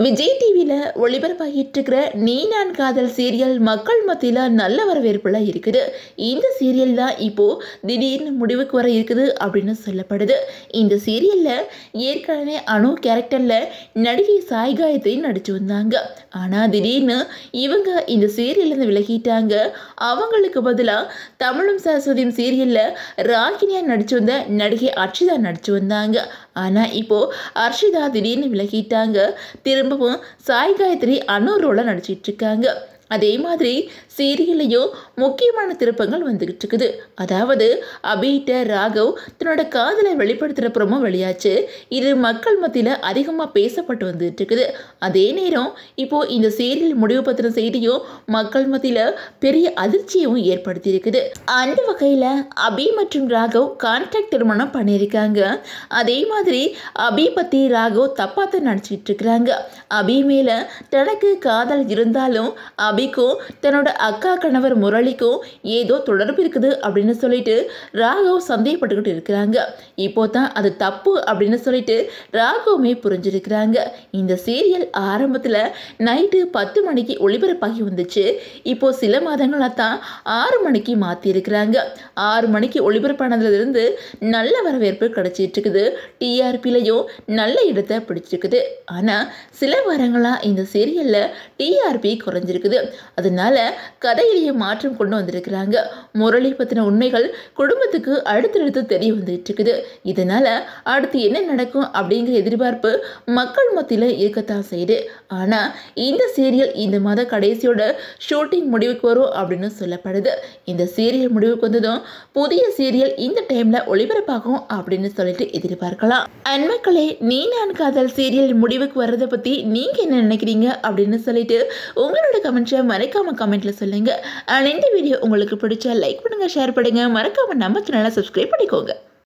விஜய் டிவியில் ஒளிபரப்பாகிட்டு இருக்கிற நீ நான் காதல் சீரியல் மக்கள் மத்தியில் நல்ல வரவேற்புல இருக்குது. இந்த சீரியல் தான் இப்போது திடீர்னு முடிவுக்கு வர இருக்குது அப்படின்னு சொல்லப்படுது. இந்த சீரியலில் ஏற்கனவே அணு கேரக்டரில் நடிகை சாய் காயத்ரி நடிச்சு வந்தாங்க. ஆனால் திடீர்னு இவங்க இந்த சீரியல்லேருந்து விலகிட்டாங்க. அவங்களுக்கு பதிலாக தமிழும் சரஸ்வதியும் சீரியலில் ராகினியாக நடிச்சு வந்த நடிகை அர்ஷிதா நடிச்சு வந்தாங்க. ஆனால் இப்போது அர்ஷிதா திடீர்னு விலகிட்டாங்க. திரும்பவும் சாய் காயத்ரி அணு ரோல நடிச்சிட்டு இருக்காங்க. அதே மாதிரி சீரியல்லையும் முக்கியமான திருப்பங்கள் வந்துகிட்டு இருக்குது. அதாவது அபிட்ட ராகவ் தன்னோட காதலை வெளிப்படுத்துகிறப்புறமும் வெளியாச்சு. இது மக்கள் மத்தியில் அதிகமாக பேசப்பட்டு வந்துட்டு இருக்குது. அதே நேரம் இப்போது இந்த சீரியல் முடிவு பற்றின செய்தியும் மக்கள் மத்தியில் பெரிய அதிர்ச்சியும் ஏற்படுத்தி இருக்குது. அந்த வகையில் அபி மற்றும் ராகவ் கான்ட்ராக்ட் திருமணம் பண்ணியிருக்காங்க. அதே மாதிரி அபி பற்றி ராகவ் தப்பாக தான் நடிச்சிட்டு இருக்கிறாங்க. அபி மேலே தனக்கு காதல் இருந்தாலும் அபிக்கும் தன்னோட அக்கா கணவர் முரளிக்கும் ஏதோ தொடர்பு இருக்குது அப்படின்னு சொல்லிட்டு ராகவ் சந்தேகப்பட்டுக்கிட்டு இருக்கிறாங்க. இப்போ தான் அது தப்பு அப்படின்னு சொல்லிட்டு ராகவுமே புரிஞ்சிருக்கிறாங்க. இந்த சீரியல் ஆரம்பத்தில் நைட்டு 10 மணிக்கு ஒளிபரப்பாகி வந்துச்சு. இப்போ சில மாதங்களாக தான் 6 மணிக்கு மாற்றிருக்கிறாங்க. 6 மணிக்கு ஒளிபரப்பானதுலேருந்து நல்ல வரவேற்பு கிடைச்சிட்டு இருக்குது. டிஆர்பிலையும் நல்ல இடத்தை பிடிச்சிருக்குது. ஆனால் சில வாரங்களாக இந்த சீரியலில் டிஆர்பி குறைஞ்சிருக்குது. அதனால கதையிலேயே மாற்றம் கொண்டு வந்திருக்கிறாங்க. முரளி பற்றின உண்மைகள் குடும்பத்துக்கு அடுத்தடுத்து தெரிய வந்துட்டு இருக்குது. இதனால அடுத்து என்ன நடக்கும் அப்படிங்கிற எதிர்பார்ப்பு மக்கள் மத்தியில் இருக்கத்தான் செய்யுது. ஆனால் இந்த சீரியல் இந்த மாத கடைசியோட ஷூட்டிங் முடிவுக்கு வரும் அப்படின்னு சொல்லப்படுது. இந்த சீரியல் முடிவுக்கு வந்ததும் புதிய சீரியல் இந்த டைம்ல ஒளிபரப்பாகும் அப்படின்னு சொல்லிட்டு எதிர்பார்க்கலாம். அன்மக்களே, நீ நான் காதல் சீரியல் முடிவுக்கு வர்றதை பற்றி நீங்கள் என்ன நினைக்கிறீங்க அப்படின்னு சொல்லிட்டு உங்களோட கமெண்ட்ஸை மறக்காம கமெண்ட்ல சொல்லுங்க. அண்ட் இந்த வீடியோ உங்களுக்கு பிடிச்சா லைக் பண்ணுங்க, ஷேர் பண்ணுங்க, மறக்காம நம்ம சேனலை சப்ஸ்கிரைப் பண்ணிக்கோங்க.